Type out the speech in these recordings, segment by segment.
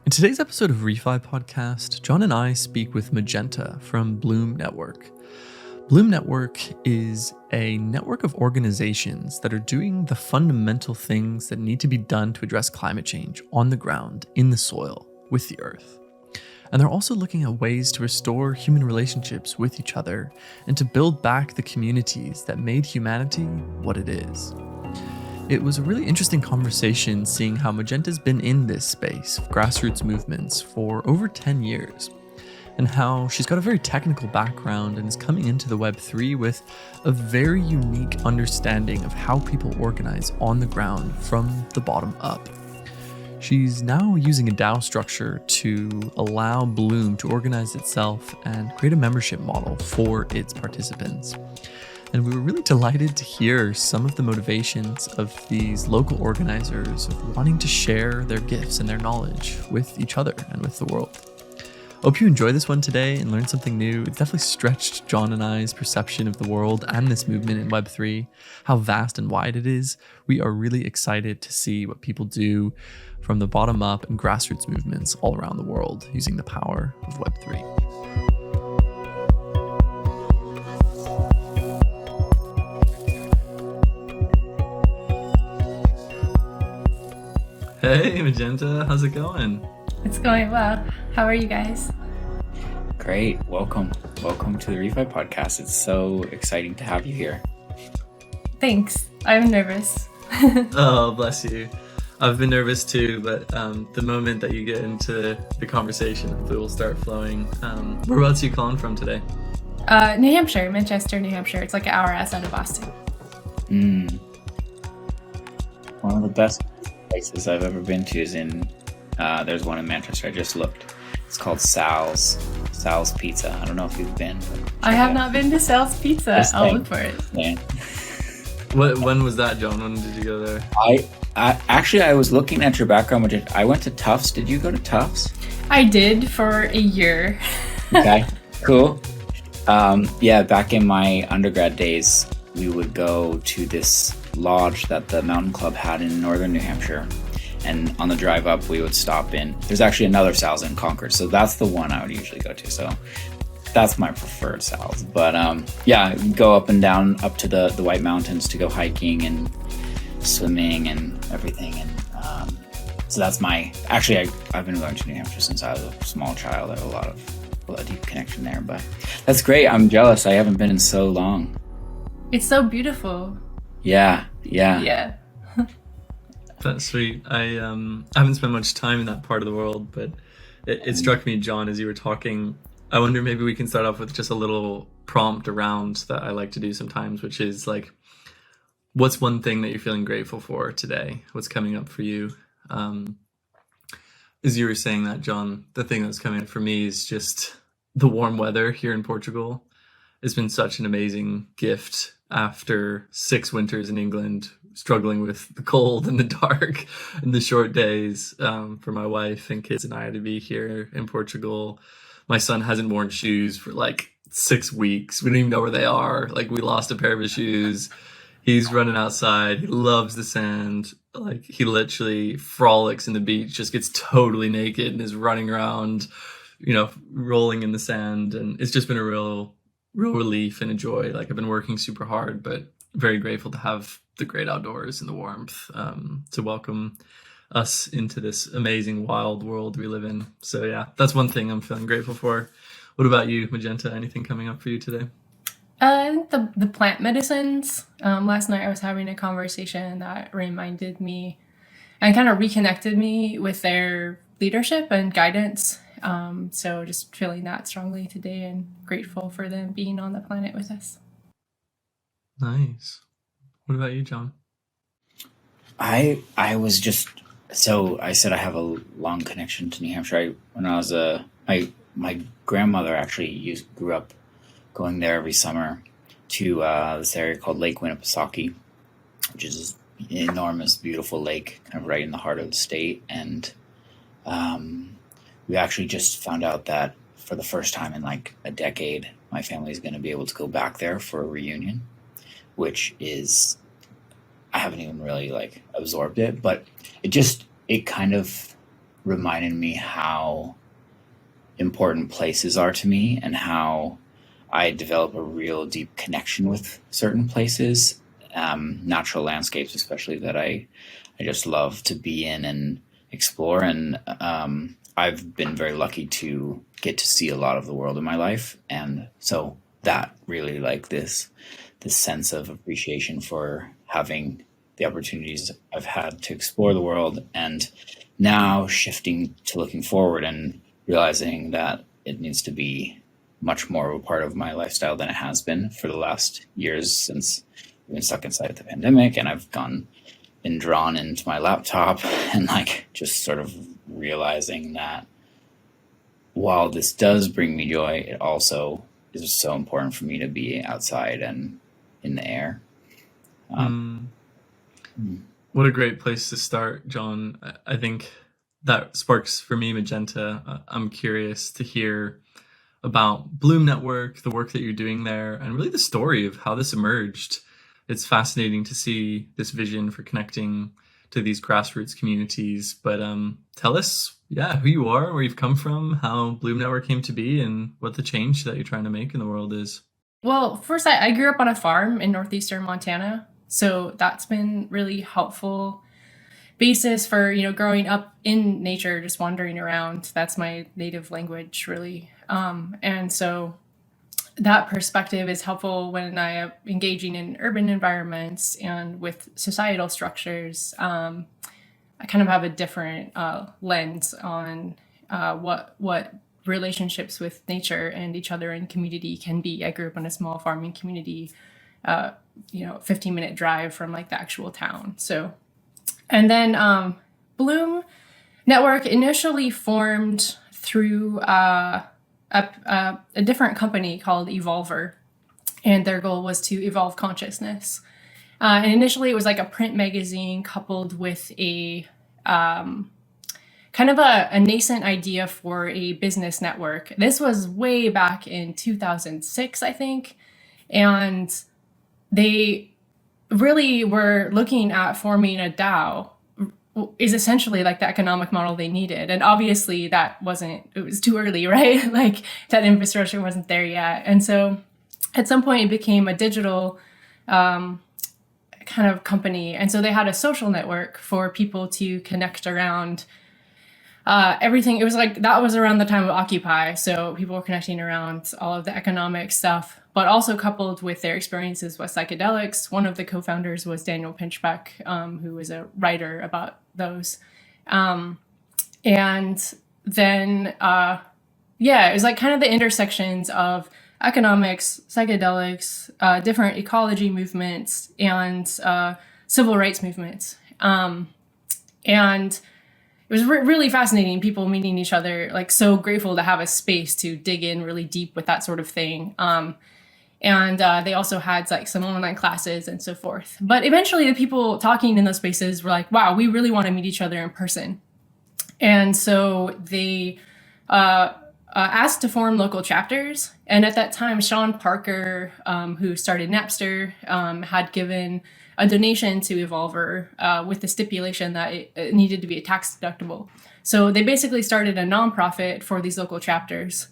In today's episode of ReFi Podcast, John and I speak with Magenta from Bloom Network. Bloom Network is a network of organizations that are doing the fundamental things that need to be done to address climate change on the ground, in the soil, with the earth. And they're also looking at ways to restore human relationships with each other and to build back the communities that made humanity what it is. It was a really interesting conversation seeing how Magenta's been in this space of grassroots movements for over 10 years, and how she's got a very technical background and is coming into the Web3 with a very unique understanding of how people organize on the ground from the bottom up. She's now using a DAO structure to allow Bloom to organize itself and create a membership model for its participants. And we were really delighted to hear some of the motivations of these local organizers of wanting to share their gifts and their knowledge with each other and with the world. Hope you enjoy this one today and learn something new. It's definitely stretched John and I's perception of the world and this movement in Web3, how vast and wide it is. We are really excited to see what people do from the bottom up and grassroots movements all around the world using the power of Web3. Hey, Magenta, how's it going? It's going well. How are you guys? Great. Welcome to the ReFi Podcast. It's so exciting to have you here. Thanks. I'm nervous. Oh, bless you. I've been nervous too, but the moment that you get into the conversation, hopefully will start flowing. Whereabouts are you calling from today? New Hampshire, Manchester, New Hampshire. It's like an hour outside of Boston. One of the best places I've ever been to is in, there's one in Manchester. I just looked. It's called Sal's Pizza. I don't know if you've been. I have not been to Sal's Pizza. I'll look for it. Yeah. When was that, John? When did you go there? I was looking at your background. I went to Tufts. Did you go to Tufts? I did for a year. Okay, cool. Yeah, back in my undergrad days, we would go to this lodge that the mountain club had in northern New Hampshire, and on the drive up we would stop in. There's actually another Sal's in Concord, so that's the one I would usually go to. So that's my preferred Sal's. But yeah, go up and down up to the White Mountains to go hiking and swimming and everything. And so that's I've been going to New Hampshire since I was a small child. I have a lot of deep connection there. But that's great. I'm jealous. I haven't been in so long. It's so beautiful. Yeah. That's sweet. I haven't spent much time in that part of the world, but it struck me, John, as you were talking. I wonder maybe we can start off with just a little prompt around that I like to do sometimes, which is like, what's one thing that you're feeling grateful for today? What's coming up for you? As you were saying that, John, the thing that's coming up for me is just the warm weather here in Portugal. It's been such an amazing gift after 6 winters in England, struggling with the cold and the dark and the short days for my wife and kids and I to be here in Portugal. My son hasn't worn shoes for like 6 weeks. We don't even know where they are. Like, we lost a pair of his shoes. He's running outside. He loves the sand. Like, he literally frolics in the beach, just gets totally naked and is running around, rolling in the sand. And it's just been a real relief and a joy. Like, I've been working super hard, but very grateful to have the great outdoors and the warmth to welcome us into this amazing wild world we live in. So yeah, that's one thing I'm feeling grateful for. What about you, Magenta? Anything coming up for you today? I think the plant medicines. Last night I was having a conversation that reminded me and kind of reconnected me with their leadership and guidance. So just feeling that strongly today and grateful for them being on the planet with us. Nice. What about you, John? I was just, so I said I have a long connection to New Hampshire. When I was my grandmother actually grew up going there every summer to this area called Lake Winnipesaukee, which is an enormous, beautiful lake, kind of right in the heart of the state. And we actually just found out that for the first time in like a decade, my family is going to be able to go back there for a reunion, which is, I haven't even really like absorbed it, but it kind of reminded me how important places are to me and how I develop a real deep connection with certain places, natural landscapes, especially, that I just love to be in and explore. And I've been very lucky to get to see a lot of the world in my life. And so that really, like, this sense of appreciation for having the opportunities I've had to explore the world, and now shifting to looking forward and realizing that it needs to be much more of a part of my lifestyle than it has been for the last years, since we've been stuck inside the pandemic, and I've been drawn into my laptop, and like just sort of realizing that while this does bring me joy, it also is so important for me to be outside and in the air. What a great place to start, John. I think that sparks for me, Magenta. I'm curious to hear about Bloom Network, the work that you're doing there, and really the story of how this emerged. It's fascinating to see this vision for connecting to these grassroots communities. But tell us, who you are, where you've come from, how Bloom Network came to be, and what the change that you're trying to make in the world is. Well, first, I grew up on a farm in northeastern Montana, so that's been really helpful basis for, growing up in nature, just wandering around. That's my native language, really. And so that perspective is helpful when I am engaging in urban environments and with societal structures. I kind of have a different lens on what relationships with nature and each other and community can be. I grew up in a small farming community, 15-minute drive from like the actual town. So, and then Bloom Network initially formed through a different company called Evolver, and their goal was to evolve consciousness. And initially it was like a print magazine coupled with a kind of a nascent idea for a business network. This was way back in 2006, I think. And they really were looking at forming a DAO, is essentially like the economic model they needed. And obviously it was too early, right? Like that infrastructure wasn't there yet. And so at some point it became a digital kind of company. And so they had a social network for people to connect around everything. It was like, that was around the time of Occupy. So people were connecting around all of the economic stuff, but also coupled with their experiences with psychedelics. One of the co-founders was Daniel Pinchbeck, who was a writer about those. And then, it was like kind of the intersections of economics, psychedelics, different ecology movements, and civil rights movements. And it was really fascinating, people meeting each other, like so grateful to have a space to dig in really deep with that sort of thing. And they also had like some online classes and so forth. But eventually the people talking in those spaces were like, wow, we really want to meet each other in person. And so they asked to form local chapters. And at that time, Sean Parker, who started Napster, had given a donation to Evolver with the stipulation that it needed to be tax deductible. So they basically started a nonprofit for these local chapters.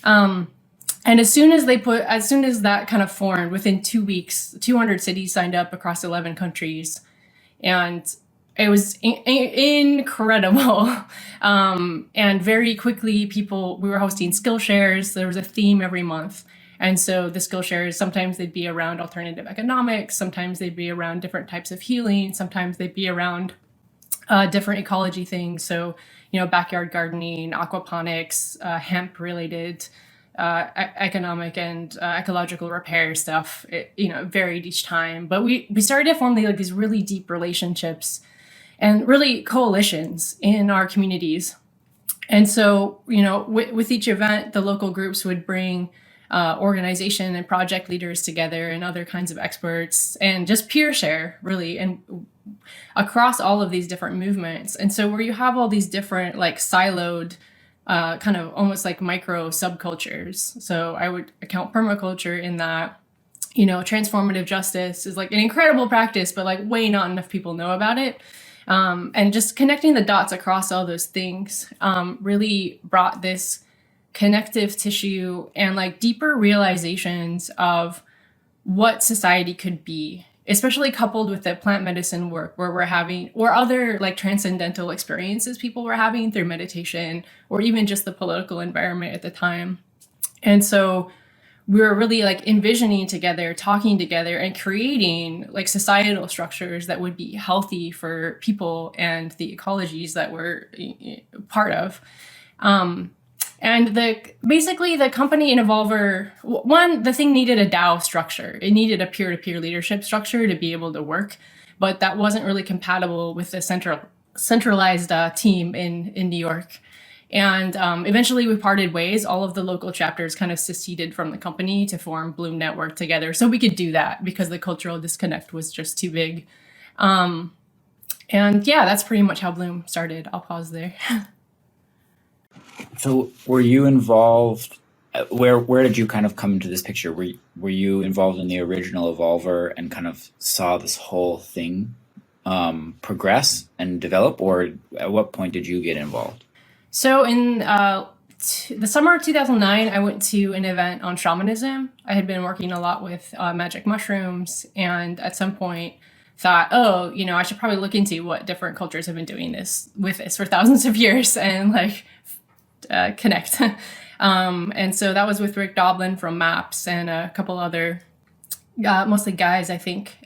And as soon as that kind of formed, within 2 weeks, 200 cities signed up across 11 countries. And it was incredible. And very quickly, we were hosting skill shares. There was a theme every month. And so the skill shares, sometimes they'd be around alternative economics. Sometimes they'd be around different types of healing. Sometimes they'd be around different ecology things. So, backyard gardening, aquaponics, hemp-related economic and ecological repair stuff. It varied each time. But we started to form these really deep relationships and really coalitions in our communities. And so, with each event, the local groups would bring organization and project leaders together and other kinds of experts and just peer share, really, and across all of these different movements. And so where you have all these different like siloed kind of almost like micro subcultures. So I would account permaculture in that, transformative justice is like an incredible practice, but like way not enough people know about it. And just connecting the dots across all those things really brought this connective tissue and like deeper realizations of what society could be, especially coupled with the plant medicine work where we're having, or other like transcendental experiences people were having through meditation, or even just the political environment at the time. And so we were really like envisioning together, talking together, and creating like societal structures that would be healthy for people and the ecologies that we're part of. And basically the company in Evolver, the thing needed a DAO structure. It needed a peer-to-peer leadership structure to be able to work, but that wasn't really compatible with the centralized team in New York. And eventually we parted ways. All of the local chapters kind of seceded from the company to form Bloom Network together. So we could do that because the cultural disconnect was just too big. And yeah, that's pretty much how Bloom started. I'll pause there. So were you involved, where did you kind of come into this picture? Were you involved in the original Evolver and kind of saw this whole thing progress and develop, or at what point did you get involved? So in the summer of 2009, I went to an event on shamanism. I had been working a lot with magic mushrooms, and at some point thought, oh, I should probably look into what different cultures have been doing with this for thousands of years and like connect. And so that was with Rick Doblin from MAPS and a couple other, mostly guys, I think.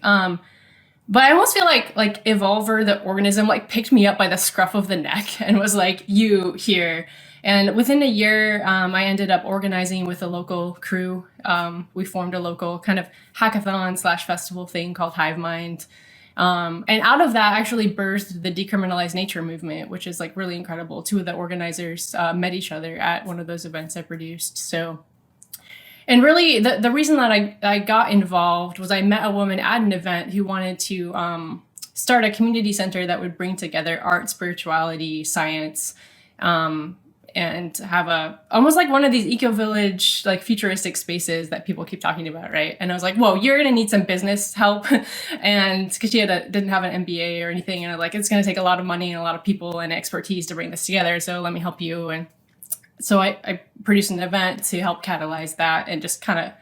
But I almost feel like Evolver, the organism, like picked me up by the scruff of the neck and was like, you here. And within a year, I ended up organizing with a local crew. We formed a local kind of hackathon/festival thing called Hive Mind. And out of that actually birthed the decriminalized nature movement, which is like really incredible. Two of the organizers met each other at one of those events I produced. So, and really the reason that I got involved was I met a woman at an event who wanted to start a community center that would bring together art, spirituality, science, and have almost like one of these eco-village, like futuristic spaces that people keep talking about, right? And I was like, whoa, you're gonna need some business help. And because she didn't have an MBA or anything, and I was like, it's gonna take a lot of money and a lot of people and expertise to bring this together, so let me help you. And so I produced an event to help catalyze that and just kind of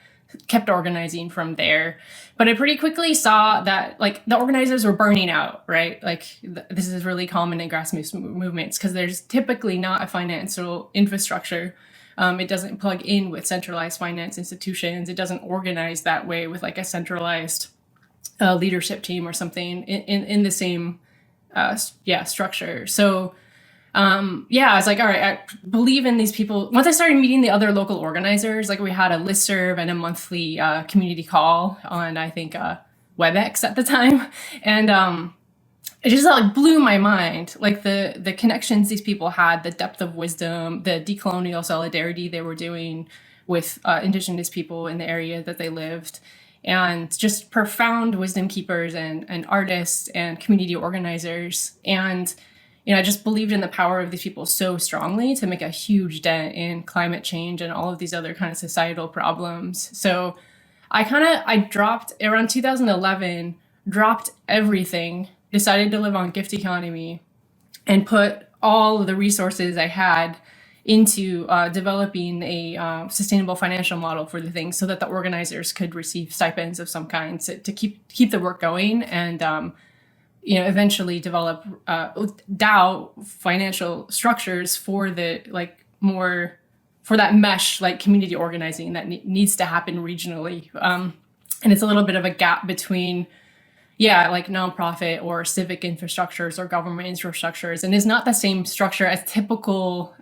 kept organizing from there. But I pretty quickly saw that like the organizers were burning out, right? Like this is really common in grassroots movements because there's typically not a financial infrastructure. It doesn't plug in with centralized finance institutions. It doesn't organize that way with like a centralized leadership team or something in the same structure. So I was like, all right, I believe in these people. Once I started meeting the other local organizers, like we had a listserv and a monthly community call on, I think, WebEx at the time. And it just like blew my mind, like the connections these people had, the depth of wisdom, the decolonial solidarity they were doing with Indigenous people in the area that they lived, and just profound wisdom keepers and artists and community organizers. And I just believed in the power of these people so strongly to make a huge dent in climate change and all of these other kind of societal problems. So I dropped around 2011, dropped everything, decided to live on gift economy, and put all of the resources I had into developing a sustainable financial model for the thing so that the organizers could receive stipends of some kind to keep the work going and eventually develop DAO financial structures for the for that mesh, like community organizing that needs to happen regionally. And it's a little bit of a gap between, like nonprofit or civic infrastructures or government infrastructures, and is not the same structure as typical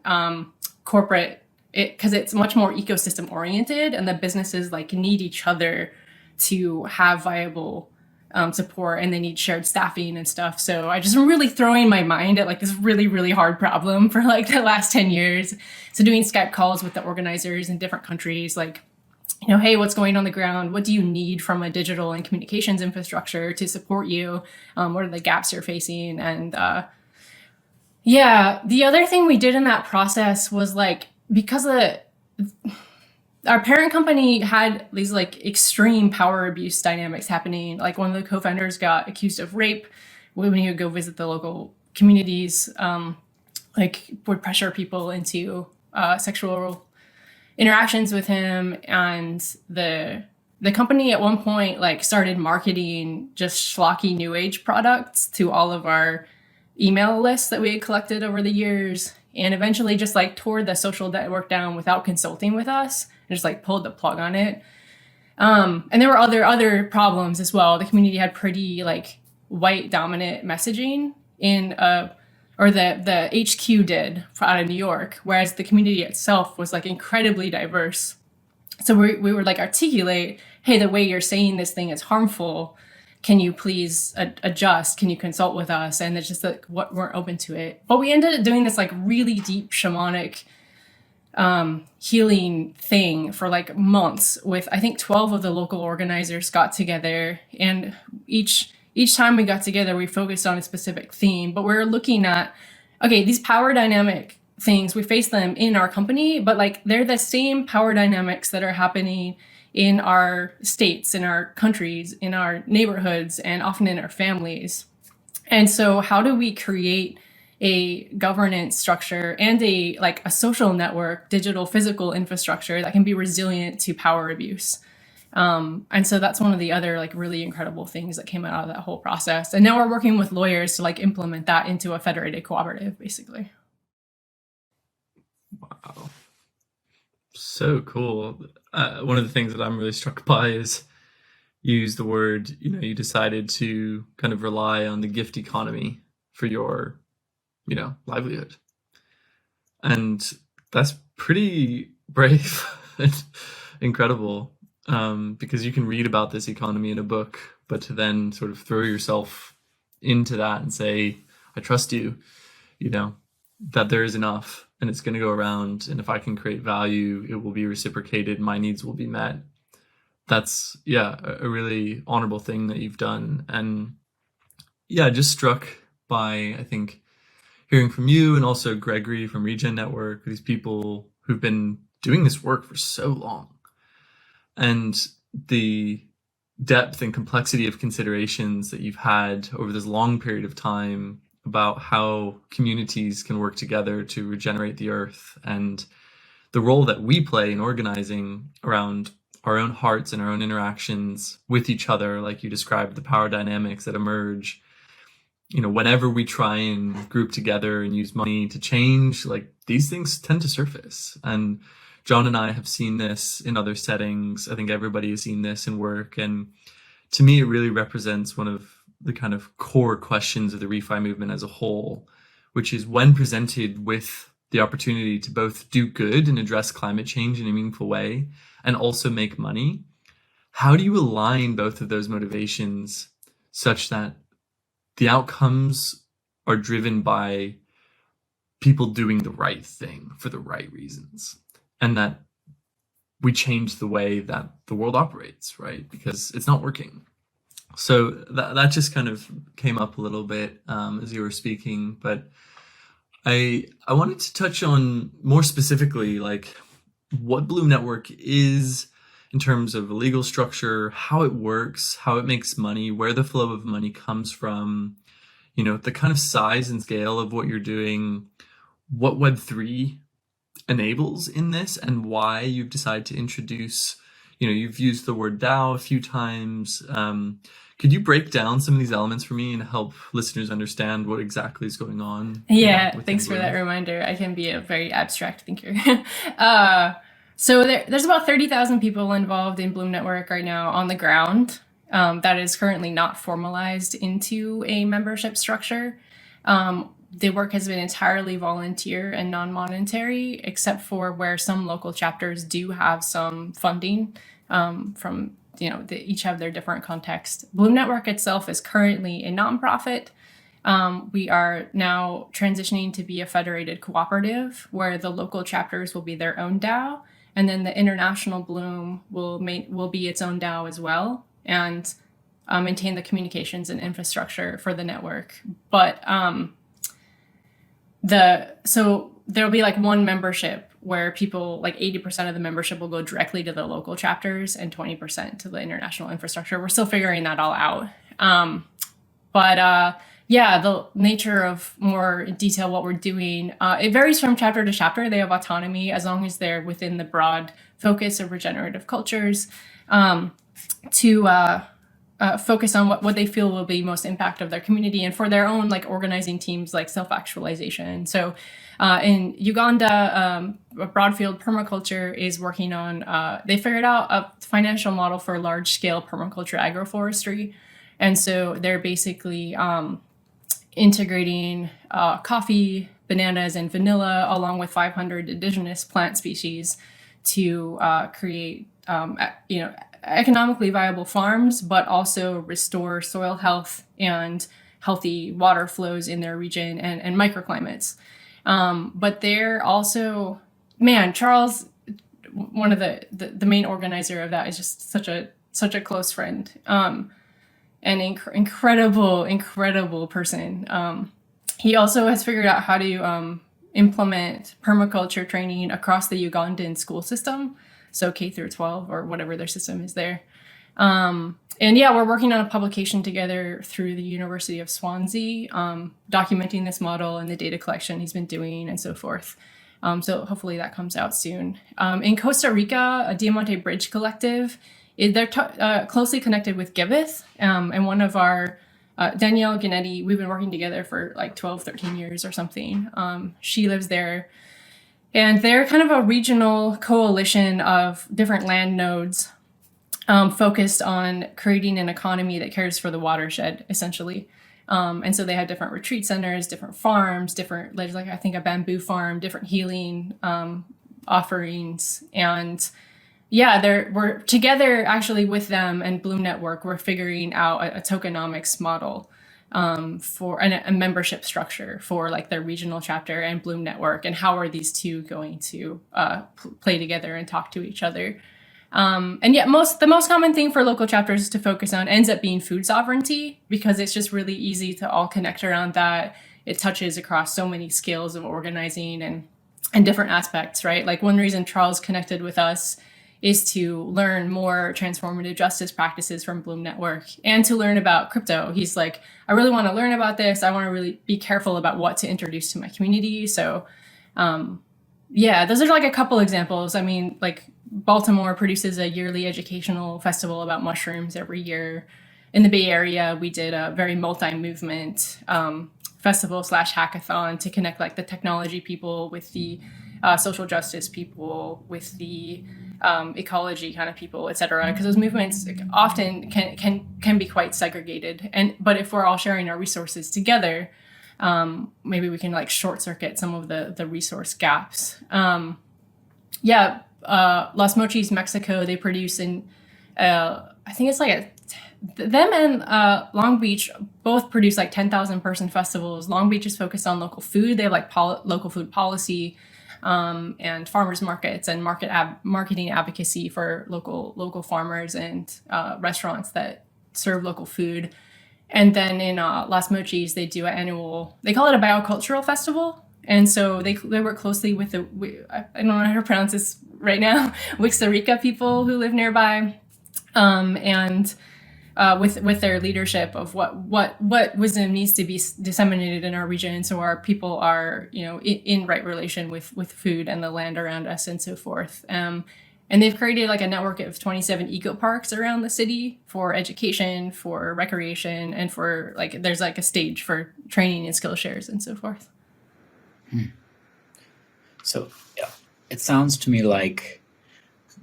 corporate, because it's much more ecosystem oriented, and the businesses like need each other to have viable support, and they need shared staffing and stuff. So I just am really throwing my mind at like this really, really hard problem for like the last 10 years. So doing Skype calls with the organizers in different countries, like, hey, what's going on the ground? What do you need from a digital and communications infrastructure to support you? What are the gaps you're facing? And the other thing we did in that process was like, because our parent company had these like extreme power abuse dynamics happening. Like one of the co-founders got accused of rape when he would go visit the local communities, like would pressure people into sexual interactions with him. And the company at one point like started marketing just schlocky new age products to all of our email lists that we had collected over the years, and eventually just like tore the social network down without consulting with us and just like pulled the plug on it. And there were other problems as well. The community had pretty like white dominant messaging or the HQ did out of New York, whereas the community itself was like incredibly diverse. So we were like articulate, hey, the way you're saying this thing is harmful. Can you please adjust? Can you consult with us? And it's just like what weren't open to it. But we ended up doing this like really deep shamanic healing thing for like months with, I think 12 of the local organizers got together, and each time we got together, we focused on a specific theme, but we're looking at, okay, these power dynamic things, we face them in our company, but like they're the same power dynamics that are happening in our states, in our countries, in our neighborhoods, and often in our families. And so how do we create a governance structure and a social network, digital, physical infrastructure that can be resilient to power abuse? And so that's one of the other like really incredible things that came out of that whole process. And now we're working with lawyers to like implement that into a federated cooperative, basically. Wow. So cool. One of the things that I'm really struck by is you use the word, you decided to kind of rely on the gift economy for your, livelihood. And that's pretty brave and incredible, because you can read about this economy in a book, but to then sort of throw yourself into that and say, I trust you, that there is enough and it's going to go around. And if I can create value, it will be reciprocated. My needs will be met. That's, a really honorable thing that you've done. And just struck by, I think, hearing from you and also Gregory from Regen Network, these people who've been doing this work for so long, and the depth and complexity of considerations that you've had over this long period of time about how communities can work together to regenerate the earth, and the role that we play in organizing around our own hearts and our own interactions with each other, like you described, the power dynamics that emerge. Whenever we try and group together and use money to change, like these things tend to surface. And John and I have seen this in other settings. I think everybody has seen this in work. And to me, it really represents one of the kind of core questions of the ReFi movement as a whole, which is when presented with the opportunity to both do good and address climate change in a meaningful way and also make money, how do you align both of those motivations such that the outcomes are driven by people doing the right thing for the right reasons, and that we change the way that the world operates, right? Because it's not working. So that just kind of came up a little bit as you were speaking, but I wanted to touch on more specifically like what Bloom Network is in terms of a legal structure, how it works, how it makes money, where the flow of money comes from, the kind of size and scale of what you're doing, what Web3 enables in this, and why you've decided to introduce, you've used the word DAO a few times. Could you break down some of these elements for me and help listeners understand what exactly is going on? Yeah, thanks for that reminder. I can be a very abstract thinker. So there's about 30,000 people involved in Bloom Network right now on the ground. That is currently not formalized into a membership structure. The work has been entirely volunteer and non-monetary, except for where some local chapters do have some funding from, they each have their different context. Bloom Network itself is currently a nonprofit. We are now transitioning to be a federated cooperative where the local chapters will be their own DAO. And then the international Bloom will be its own DAO as well, and maintain the communications and infrastructure for the network. But so there'll be like one membership where people, like 80% of the membership will go directly to the local chapters and 20% to the international infrastructure. We're still figuring that all out. But the nature of more in detail what we're doing, it varies from chapter to chapter. They have autonomy as long as they're within the broad focus of regenerative cultures, to focus on what they feel will be most impact of their community, and for their own like organizing teams like self-actualization. So in Uganda, Broadfield Permaculture is working on, they figured out a financial model for large-scale permaculture agroforestry. And so they're basically integrating coffee, bananas, and vanilla, along with 500 indigenous plant species to create, economically viable farms, but also restore soil health and healthy water flows in their region and microclimates. But they're also, Charles, one of the main organizer of that, is just such a close friend, an incredible person. He also has figured out how to implement permaculture training across the Ugandan school system, so K through 12 or whatever their system is there. We're working on a publication together through the University of Swansea, documenting this model and the data collection he's been doing and so forth. So hopefully that comes out soon. In Costa Rica, a Diamante Bridge Collective, they're closely connected with Giveth, and one of our, Danielle Ganetti, we've been working together for like 12, 13 years or something. She lives there. And they're kind of a regional coalition of different land nodes, focused on creating an economy that cares for the watershed, essentially. And so they have different retreat centers, different farms, there's like, I think, a bamboo farm, different healing offerings. And we're together actually with them and Bloom Network. We're figuring out a tokenomics model for a membership structure for like their regional chapter and Bloom Network, and how are these two going to play together and talk to each other. The most common thing for local chapters to focus on ends up being food sovereignty, because it's just really easy to all connect around that. It touches across so many scales of organizing and different aspects, right? Like one reason Charles connected with us is to learn more transformative justice practices from Bloom Network and to learn about crypto. He's like, I really want to learn about this. I want to really be careful about what to introduce to my community. So those are like a couple examples. I mean, like Baltimore produces a yearly educational festival about mushrooms every year. In the Bay Area, we did a very multi-movement festival / hackathon to connect like the technology people with the social justice people, with the ecology kind of people, etc. Because those movements often can be quite segregated. But if we're all sharing our resources together, maybe we can like short circuit some of the resource gaps. Las Mochis, Mexico, they produce I think it's like them and Long Beach both produce like 10,000 person festivals. Long Beach is focused on local food. They have like local food policy, and farmers markets and marketing advocacy for local farmers and restaurants that serve local food. And then in Las Mochis, they do they call it a biocultural festival. And so they work closely with I don't know how to pronounce this right now, Wixarica people who live nearby, and with their leadership of what wisdom needs to be disseminated in our region, so our people are in right relation with food and the land around us and so forth. And they've created like a network of 27 eco parks around the city for education, for recreation, and for like there's like a stage for training and skill shares and so forth. So yeah, it sounds to me like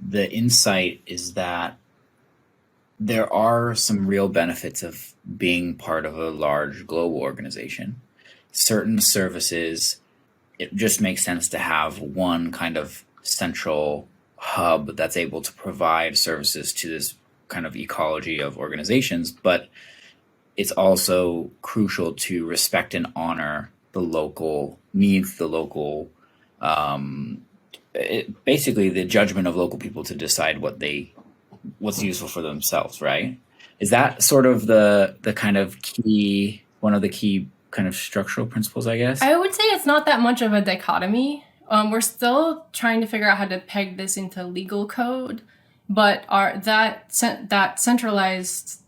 the insight is that there are some real benefits of being part of a large global organization. Certain services, it just makes sense to have one kind of central hub that's able to provide services to this kind of ecology of organizations, but it's also crucial to respect and honor the local needs, the local, basically the judgment of local people to decide what's useful for themselves, right? Is that sort of the kind of key, one of the key kind of structural principles, I guess? I would say it's not that much of a dichotomy. We're still trying to figure out how to peg this into legal code, but that centralized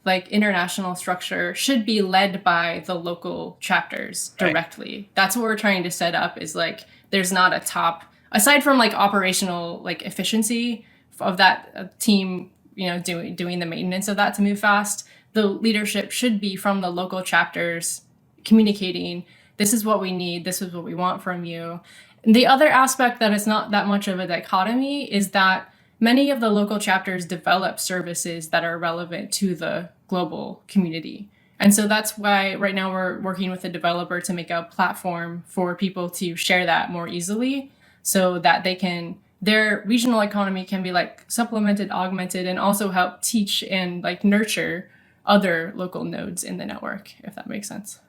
like international structure should be led by the local chapters directly. Right. That's what we're trying to set up, is like there's not a top, aside from like operational like efficiency of that team, you know, doing the maintenance of that to move fast. The leadership should be from the local chapters communicating, this is what we need, this is what we want from you. And the other aspect that is not that much of a dichotomy is that many of the local chapters develop services that are relevant to the global community. And so that's why right now we're working with a developer to make a platform for people to share that more easily, so that they can, their regional economy can be like supplemented, augmented, and also help teach and like nurture other local nodes in the network, if that makes sense.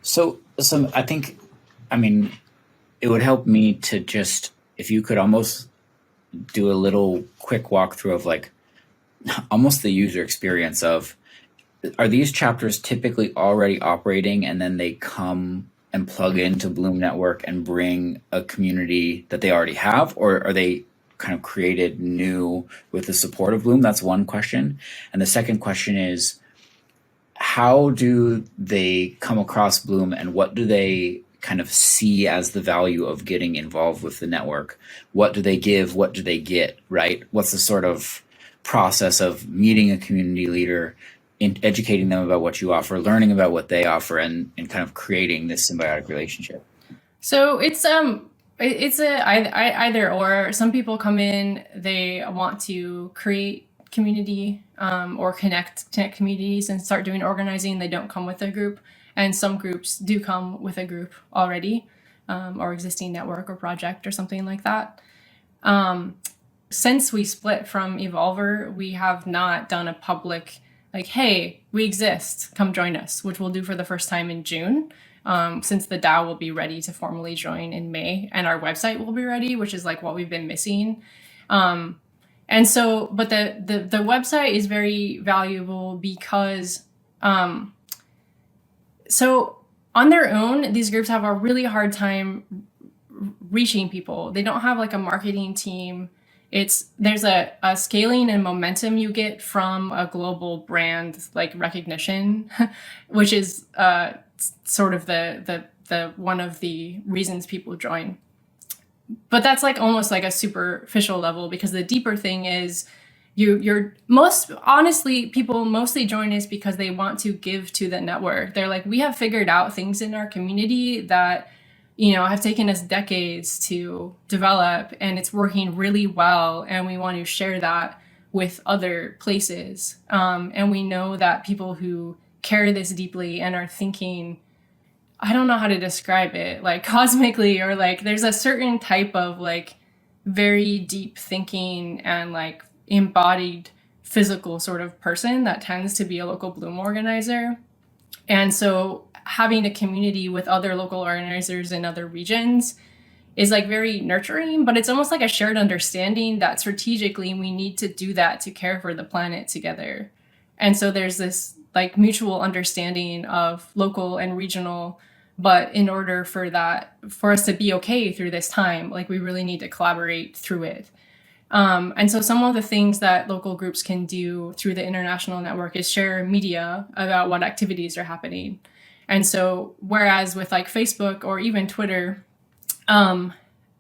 So I think, I mean, it would help me to just, if you could almost do a little quick walkthrough of like almost the user experience of, are these chapters typically already operating and then they come and plug into Bloom Network and bring a community that they already have, or are they kind of created new with the support of Bloom? That's one question. And the second question is, how do they come across Bloom and what do they kind of see as the value of getting involved with the network? What do they give? What do they get, right? What's the sort of process of meeting a community leader, in educating them about what you offer, learning about what they offer, and kind of creating this symbiotic relationship? So it's a either or. Some people come in, they want to create community or connect communities and start doing organizing. They don't come with a group, and some groups do come with a group already, or existing network or project or something like that. Since we split from Evolver, we have not done a public like, hey, we exist, come join us, which we'll do for the first time in June, since the DAO will be ready to formally join in May, and our website will be ready, which is like what we've been missing. And so, but the website is very valuable because, so on their own, these groups have a really hard time reaching people. They don't have like a marketing team. There's a scaling and momentum you get from a global brand like recognition, which is sort of the one of the reasons people join. But that's like almost like a superficial level, because the deeper thing is you're most honestly, people mostly join us because they want to give to the network. They're like, we have figured out things in our community that, you know, have taken us decades to develop, and it's working really well, and we want to share that with other places. And we know that people who care this deeply and are thinking, I don't know how to describe it, like cosmically, or like there's a certain type of like very deep thinking and like embodied physical sort of person that tends to be a local Bloom organizer. And so having a community with other local organizers in other regions is like very nurturing, but it's almost like a shared understanding that strategically we need to do that to care for the planet together. And so there's this like mutual understanding of local and regional, but in order for us to be okay through this time, like we really need to collaborate through it. And so some of the things that local groups can do through the international network is share media about what activities are happening. And so whereas with like Facebook or even Twitter and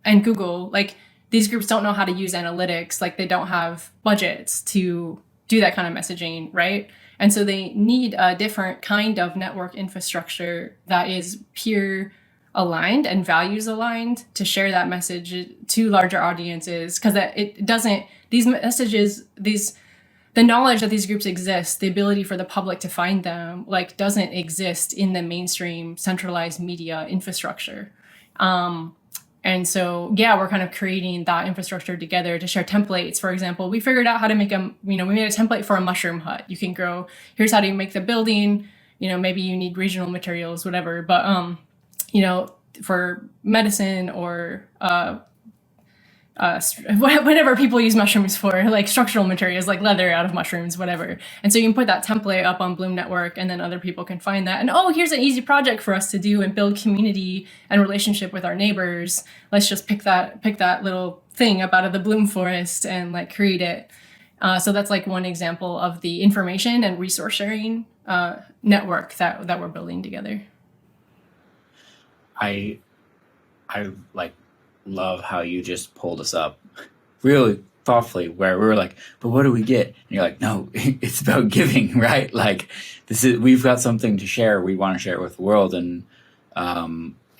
Google, like these groups don't know how to use analytics, like they don't have budgets to do that kind of messaging, right? And so they need a different kind of network infrastructure that is peer aligned and values aligned to share that message to larger audiences, because it doesn't, these messages, the knowledge that these groups exist, the ability for the public to find them, like doesn't exist in the mainstream centralized media infrastructure. And so, yeah, we're kind of creating that infrastructure together to share templates. For example, we figured out how to make we made a template for a mushroom hut. You can grow, here's how to make the building, maybe you need regional materials, whatever. But, for medicine or whatever people use mushrooms for, like structural materials, like leather out of mushrooms, whatever. And so you can put that template up on Bloom Network, and then other people can find that. And here's an easy project for us to do and build community and relationship with our neighbors. Let's just pick that little thing up out of the Bloom forest and like create it. So that's like one example of the information and resource sharing network that we're building together. I like love how you just pulled us up really thoughtfully, where we were like, but what do we get? And you're like, no, it's about giving, right? Like we've got something to share. We want to share it with the world, and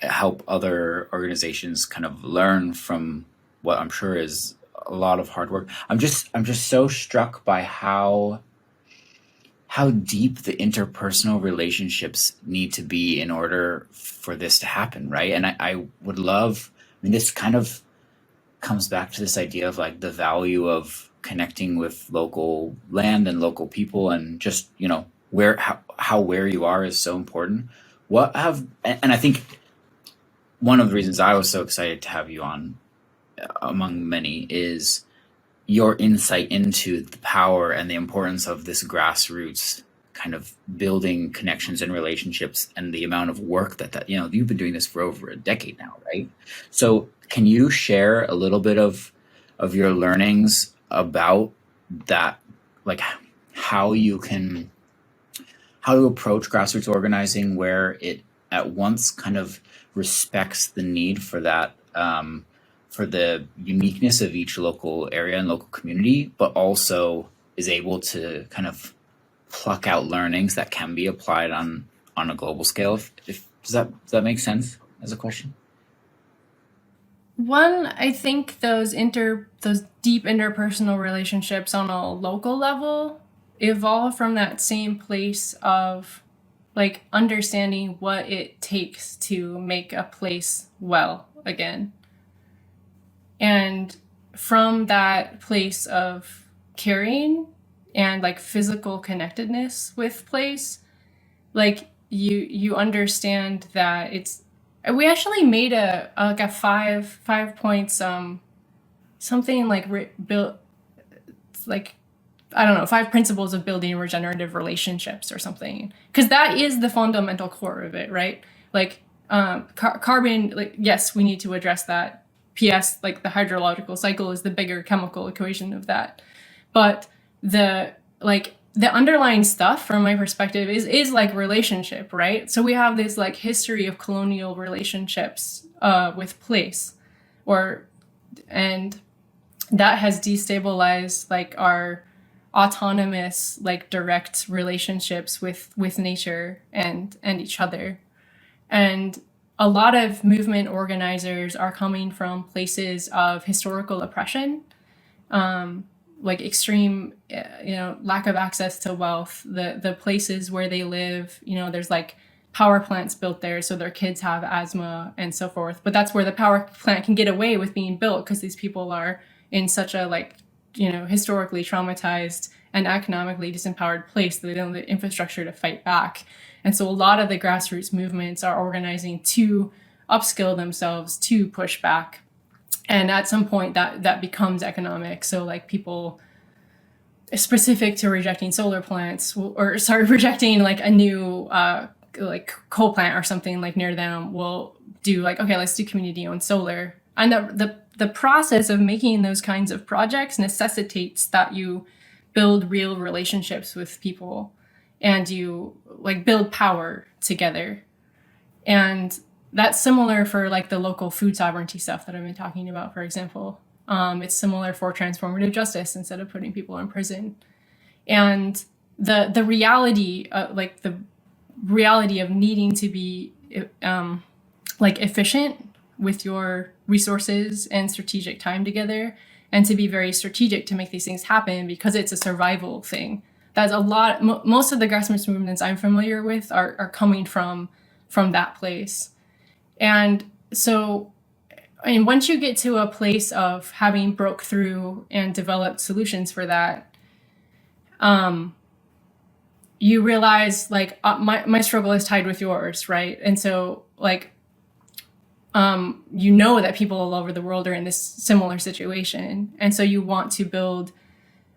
help other organizations kind of learn from what I'm sure is a lot of hard work. I'm just so struck by how deep the interpersonal relationships need to be in order for this to happen, right? And I would love, this kind of comes back to this idea of like the value of connecting with local land and local people, and just, where you are is so important. And I think one of the reasons I was so excited to have you on, among many, is your insight into the power and the importance of this grassroots kind of building connections and relationships, and the amount of work that you've been doing this for over a decade now, right? So can you share a little bit of your learnings about that, like how you approach grassroots organizing, where it at once kind of respects the need for that, for the uniqueness of each local area and local community, but also is able to kind of pluck out learnings that can be applied on a global scale. Does that make sense as a question? One, I think those deep interpersonal relationships on a local level evolve from that same place of like understanding what it takes to make a place well again. And from that place of caring and like physical connectedness with place, like you understand that we actually made a 5 points something like built, like, I don't know, 5 principles of building regenerative relationships or something, because that is the fundamental core of it, right? Like carbon, like, yes, we need to address that. P.S. like the hydrological cycle is the bigger chemical equation of that, but the underlying stuff from my perspective is like relationship, right? So we have this like history of colonial relationships with place, and that has destabilized like our autonomous, like direct relationships with nature and each other. And a lot of movement organizers are coming from places of historical oppression, like extreme, lack of access to wealth, the places where they live, there's like power plants built there, so their kids have asthma and so forth. But that's where the power plant can get away with being built, because these people are in such a historically traumatized and economically disempowered place that they don't have the infrastructure to fight back. And so a lot of the grassroots movements are organizing to upskill themselves to push back. And at some point that becomes economic. So like people specific to rejecting solar plants rejecting like a new like coal plant or something like near them will do like, okay, let's do community owned solar. And the process of making those kinds of projects necessitates that you build real relationships with people and you like build power together. And that's similar for like the local food sovereignty stuff that I've been talking about, for example. It's similar for transformative justice instead of putting people in prison. And the reality, the reality of needing to be like efficient with your resources and strategic time together, and to be very strategic to make these things happen, because it's a survival thing. That's a lot. Most of the grassroots movements I'm familiar with are coming from that place. And so, I mean, once you get to a place of having broke through and developed solutions for that, you realize like my struggle is tied with yours, right? And so like, that people all over the world are in this similar situation. And so you want to build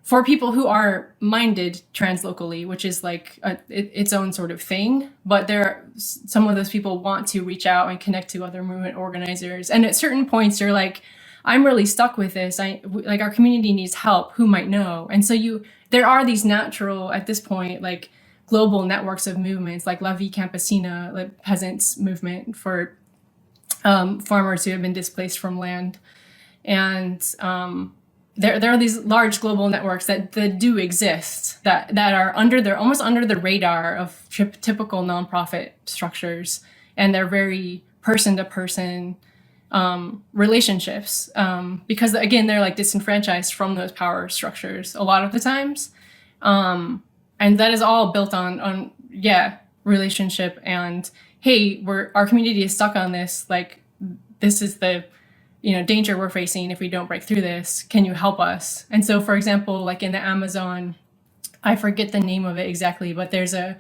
for people who are minded translocally, which is like its own sort of thing. But some of those people want to reach out and connect to other movement organizers. And at certain points, you're like, I'm really stuck with this. Like our community needs help. Who might know? And so there are these natural, at this point, like global networks of movements, like La Vie Campesina, like peasants movement for farmers who have been displaced from land. And there are these large global networks that do exist that are almost under the radar of typical nonprofit structures, and they're very person to person relationships, because again they're like disenfranchised from those power structures a lot of the times, and that is all built on relationship and hey, our community is stuck on this, like this is the danger we're facing if we don't break through this. Can you help us? And so, for example, like in the Amazon, I forget the name of it exactly, but there's an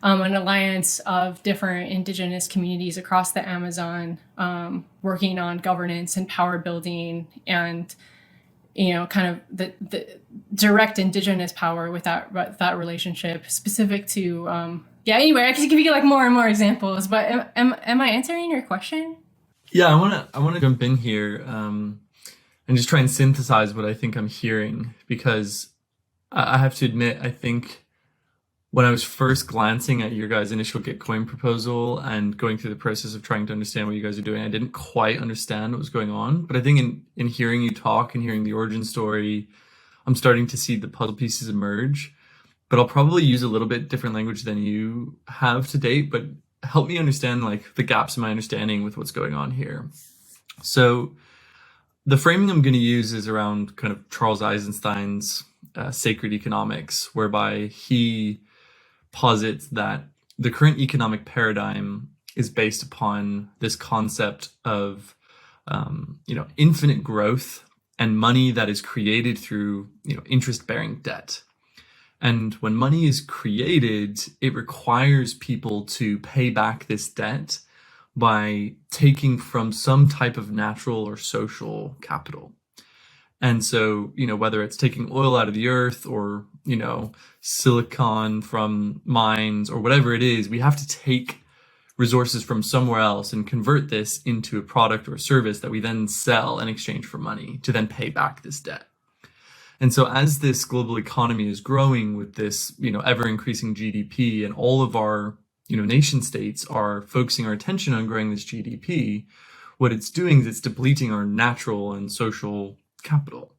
alliance of different indigenous communities across the Amazon working on governance and power building and kind of the direct indigenous power with that relationship specific to anyway, I can give you like more and more examples, but am I answering your question? Yeah, I want to jump in here and just try and synthesize what I think I'm hearing, because I have to admit, I think when I was first glancing at your guys' initial Gitcoin proposal and going through the process of trying to understand what you guys are doing, I didn't quite understand what was going on. But I think in hearing you talk and hearing the origin story, I'm starting to see the puzzle pieces emerge. But I'll probably use a little bit different language than you have to date, but help me understand like the gaps in my understanding with what's going on here. So the framing I'm going to use is around kind of Charles Eisenstein's sacred economics, whereby he posits that the current economic paradigm is based upon this concept of infinite growth and money that is created through interest-bearing debt. And when money is created, it requires people to pay back this debt by taking from some type of natural or social capital. And so, whether it's taking oil out of the earth or, silicon from mines or whatever it is, we have to take resources from somewhere else and convert this into a product or service that we then sell in exchange for money to then pay back this debt. And so as this global economy is growing with this, ever increasing GDP, and all of our, nation states are focusing our attention on growing this GDP, what it's doing is it's depleting our natural and social capital.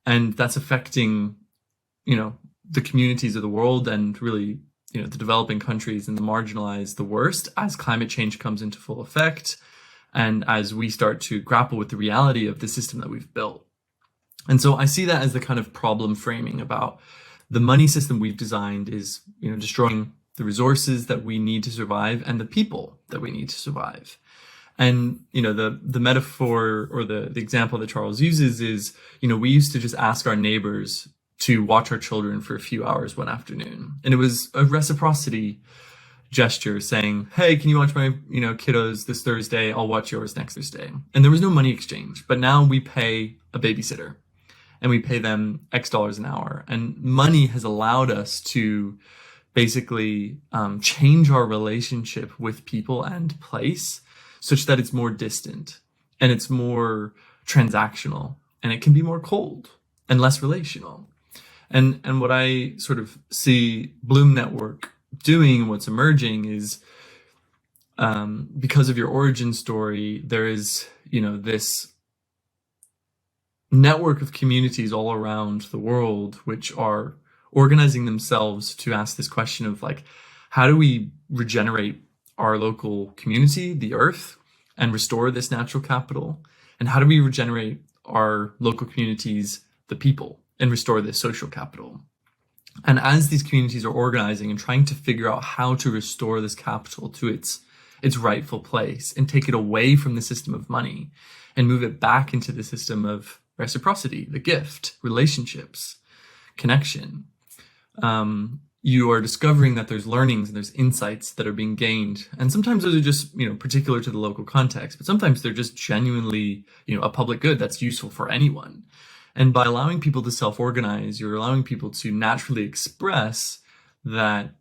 And that's affecting, the communities of the world and really, the developing countries and the marginalized the worst as climate change comes into full effect. And as we start to grapple with the reality of the system that we've built. And so I see that as the kind of problem framing about the money system we've designed is, destroying the resources that we need to survive and the people that we need to survive. And, the metaphor or the example that Charles uses is, we used to just ask our neighbors to watch our children for a few hours one afternoon. And it was a reciprocity gesture saying, hey, can you watch my, kiddos this Thursday? I'll watch yours next Thursday. And there was no money exchange, but now we pay a babysitter. And we pay them X dollars an hour. And money has allowed us to basically change our relationship with people and place such that it's more distant and it's more transactional and it can be more cold and less relational. And what I sort of see Bloom Network doing, what's emerging is because of your origin story, there is, this network of communities all around the world which are organizing themselves to ask this question of like, how do we regenerate our local community, the earth, and restore this natural capital? And how do we regenerate our local communities, the people, and restore this social capital? And as these communities are organizing and trying to figure out how to restore this capital to its rightful place and take it away from the system of money and move it back into the system of reciprocity, the gift, relationships, connection, you are discovering that there's learnings and there's insights that are being gained. And sometimes those are just, particular to the local context, but sometimes they're just genuinely, a public good that's useful for anyone. And by allowing people to self-organize, you're allowing people to naturally express that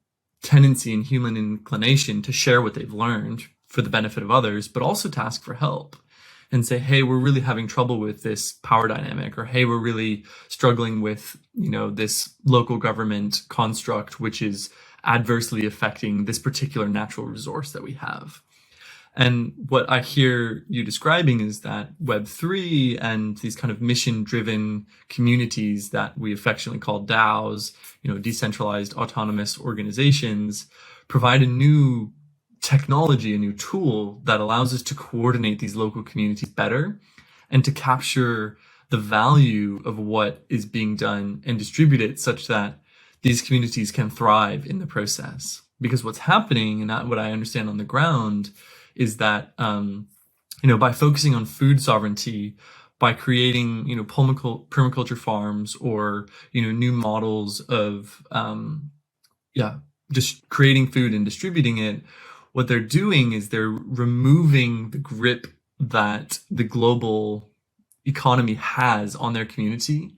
tendency and human inclination to share what they've learned for the benefit of others, but also to ask for help. and say, hey, we're really having trouble with this power dynamic, or hey, we're really struggling with, this local government construct, which is adversely affecting this particular natural resource that we have. And what I hear you describing is that Web3 and these kind of mission-driven communities that we affectionately call DAOs, decentralized autonomous organizations, provide a new technology, a new tool that allows us to coordinate these local communities better and to capture the value of what is being done and distribute it such that these communities can thrive in the process. Because what's happening, and what I understand on the ground, is that by focusing on food sovereignty, by creating permaculture farms, or new models of just creating food and distributing it, what they're doing is they're removing the grip that the global economy has on their community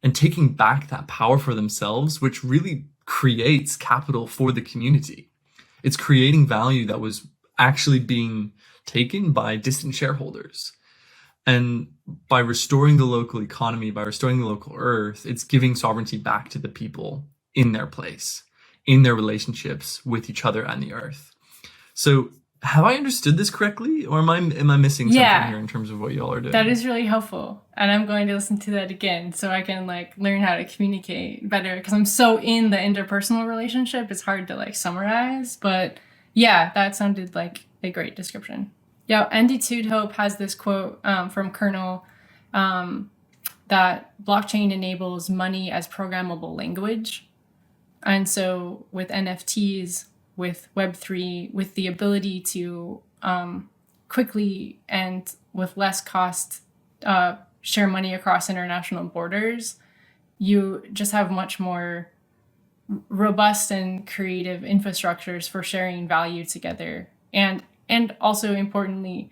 and taking back that power for themselves, which really creates capital for the community. It's creating value that was actually being taken by distant shareholders. And by restoring the local economy, by restoring the local earth, it's giving sovereignty back to the people in their place, in their relationships with each other and the earth. So have I understood this correctly, or am I missing something here in terms of what y'all are doing? That is really helpful. And I'm going to listen to that again so I can learn how to communicate better, because I'm so in the interpersonal relationship. It's hard to summarize, but yeah, that sounded like a great description. Yeah, Andy Tudhope has this quote from Colonial that blockchain enables money as programmable language. And so with NFTs, with Web3, with the ability to quickly and with less cost share money across international borders, you just have much more robust and creative infrastructures for sharing value together. And also importantly,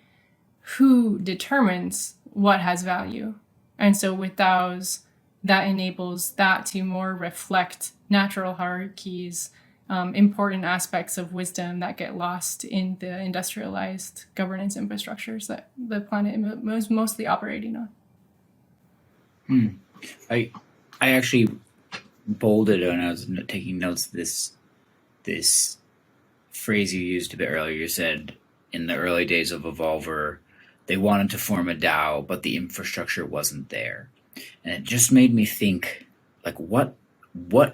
who determines what has value? And so with DAOs, that enables that to more reflect natural hierarchies, important aspects of wisdom that get lost in the industrialized governance infrastructures that the planet is mostly operating on. I actually bolded when I was taking notes this phrase you used a bit earlier. You said in the early days of Evolver, they wanted to form a DAO, but the infrastructure wasn't there. And it just made me think, what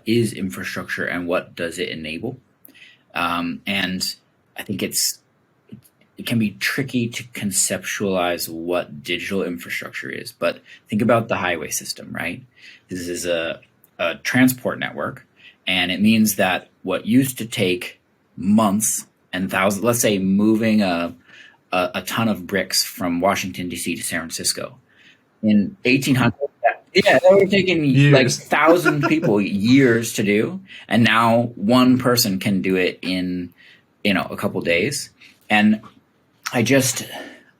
is infrastructure and what does it enable? And I think it can be tricky to conceptualize what digital infrastructure is, but think about the highway system, right? This is a transport network, and it means that what used to take months and thousands, let's say moving a ton of bricks from Washington, D.C. to San Francisco in 1800, that would have taken years. 1,000 people years to do, and now one person can do it in a couple days. And I just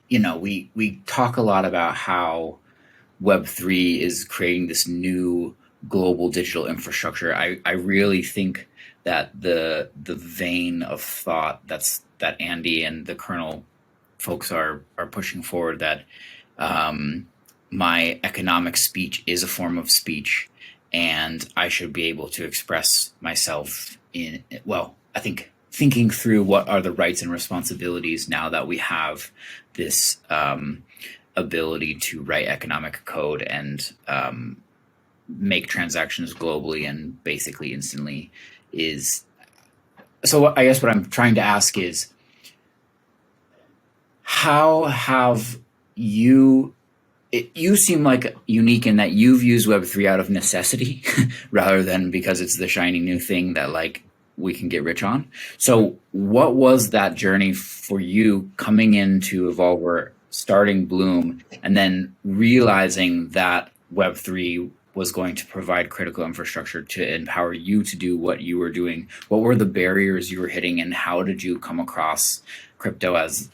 we talk a lot about how Web3 is creating this new global digital infrastructure. I really think that the vein of thought that Andy and the Colonial folks are pushing forward, that my economic speech is a form of speech, and I should be able to express myself I think thinking through what are the rights and responsibilities now that we have this ability to write economic code and make transactions globally and basically instantly is. So I guess what I'm trying to ask is, how have you seem like unique in that you've used Web3 out of necessity rather than because it's the shiny new thing that we can get rich on. So what was that journey for you coming into Evolver, starting Bloom, and then realizing that Web3 was going to provide critical infrastructure to empower you to do what you were doing? What were the barriers you were hitting, and how did you come across crypto as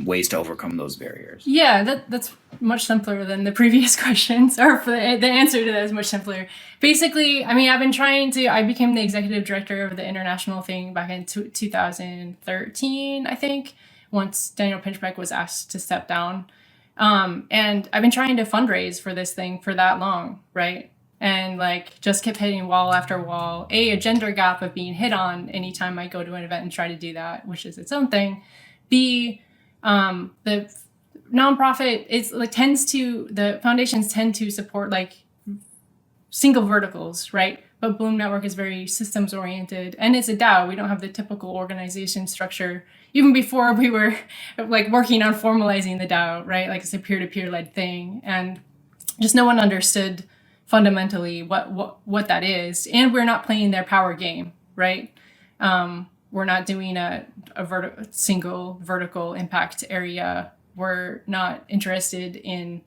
ways to overcome those barriers? Yeah, that's much simpler than the previous questions, or the answer to that is much simpler. Basically, I became the executive director of the international thing back in 2013, I think, once Daniel Pinchbeck was asked to step down. And I've been trying to fundraise for this thing for that long, right? And like just kept hitting wall after wall. A gender gap of being hit on anytime I go to an event and try to do that, which is its own thing. B, the nonprofit the foundations tend to support like single verticals, right? But Bloom Network is very systems oriented, and it's a DAO. We don't have the typical organization structure. Even before we were like working on formalizing the DAO, right? Like it's a peer-to-peer led thing, and just no one understood fundamentally what that is. And we're not playing their power game, right? We're not doing a single vertical impact area. We're not interested in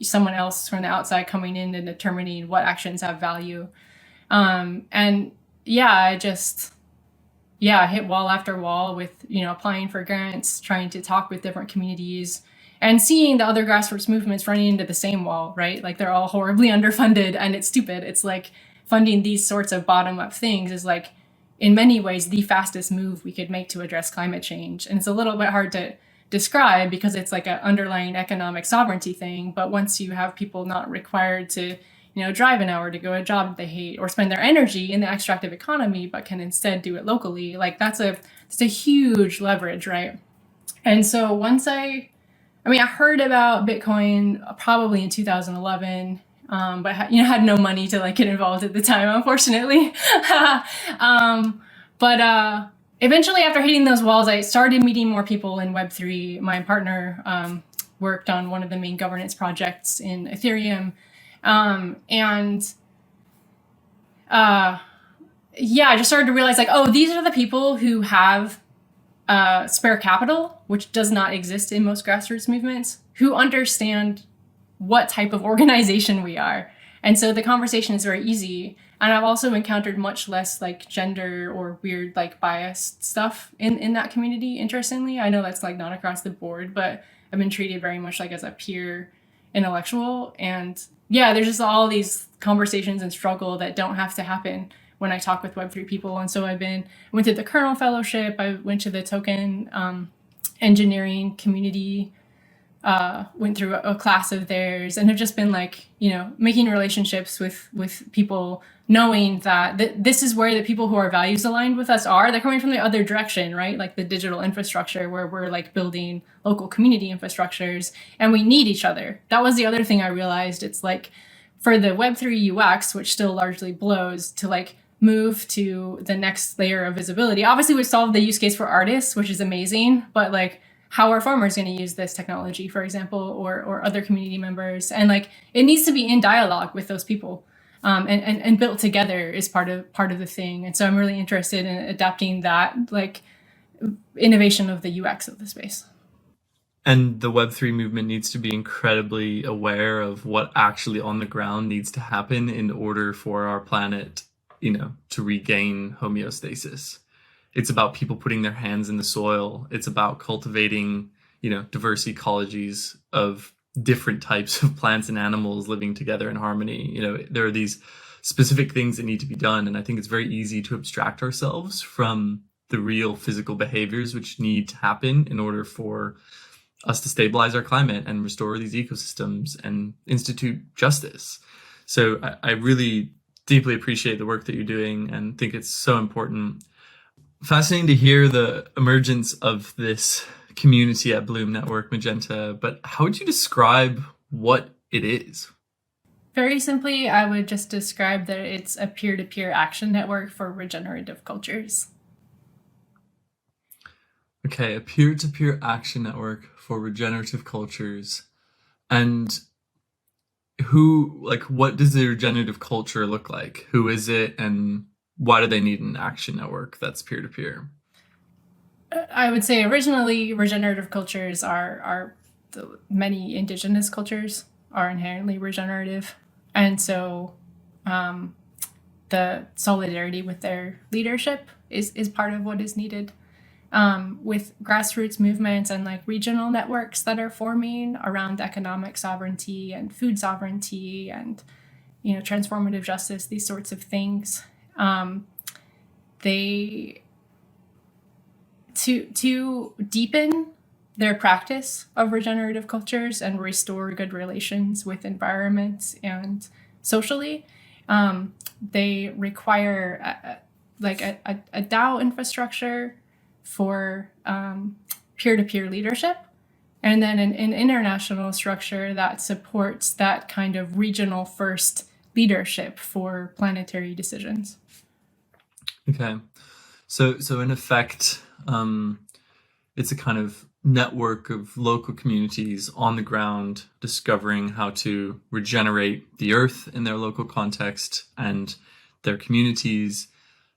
someone else from the outside coming in and determining what actions have value. And I hit wall after wall with, applying for grants, trying to talk with different communities, and seeing the other grassroots movements running into the same wall, right? Like they're all horribly underfunded, and it's stupid. It's like funding these sorts of bottom-up things is like, in many ways, the fastest move we could make to address climate change. And it's a little bit hard to describe because it's like an underlying economic sovereignty thing. But once you have people not required to, drive an hour to go to a job that they hate or spend their energy in the extractive economy, but can instead do it locally, like that's a huge leverage, right? And so once I heard about Bitcoin probably in 2011, but had no money to like get involved at the time, unfortunately. But eventually, after hitting those walls, I started meeting more people in Web3. My partner worked on one of the main governance projects in Ethereum, I just started to realize like, oh, these are the people who have spare capital, which does not exist in most grassroots movements, who understand what type of organization we are. And so the conversation is very easy. And I've also encountered much less like gender or weird like biased stuff in that community, interestingly. I know that's like not across the board, but I've been treated very much like as a peer intellectual. And there's just all these conversations and struggle that don't have to happen when I talk with Web3 people. And so I went to the Kernel Fellowship, I went to the token engineering community, went through a class of theirs, and have just been like, making relationships with people, knowing that this is where the people who are values aligned with us are. They're coming from the other direction, right? Like the digital infrastructure where we're like building local community infrastructures, and we need each other. That was the other thing I realized. It's like for the Web3 UX, which still largely blows, to like move to the next layer of visibility. Obviously, we solved the use case for artists, which is amazing, but like, how are farmers going to use this technology, for example, or other community members? And like, it needs to be in dialogue with those people, and built together is part of the thing. And so I'm really interested in adapting that like innovation of the UX of the space. And the Web3 movement needs to be incredibly aware of what actually on the ground needs to happen in order for our planet, to regain homeostasis. It's about people putting their hands in the soil. It's about cultivating, diverse ecologies of different types of plants and animals living together in harmony. There are these specific things that need to be done. And I think it's very easy to abstract ourselves from the real physical behaviors which need to happen in order for us to stabilize our climate and restore these ecosystems and institute justice. So I really deeply appreciate the work that you're doing and think it's so important. Fascinating to hear the emergence of this community at Bloom Network, Magenta, but how would you describe what it is? Very simply, I would just describe that it's a peer-to-peer action network for regenerative cultures. Okay, a peer-to-peer action network for regenerative cultures. And what does the regenerative culture look like? Who is it, and why do they need an action network that's peer-to-peer? I would say originally regenerative cultures many Indigenous cultures are inherently regenerative. And so the solidarity with their leadership is part of what is needed. With grassroots movements and like regional networks that are forming around economic sovereignty and food sovereignty and, transformative justice, these sorts of things. To deepen their practice of regenerative cultures and restore good relations with environments and socially. They require a DAO infrastructure for peer-to-peer leadership, and then an international structure that supports that kind of regional first leadership for planetary decisions. Okay. So in effect, it's a kind of network of local communities on the ground discovering how to regenerate the earth in their local context and their communities,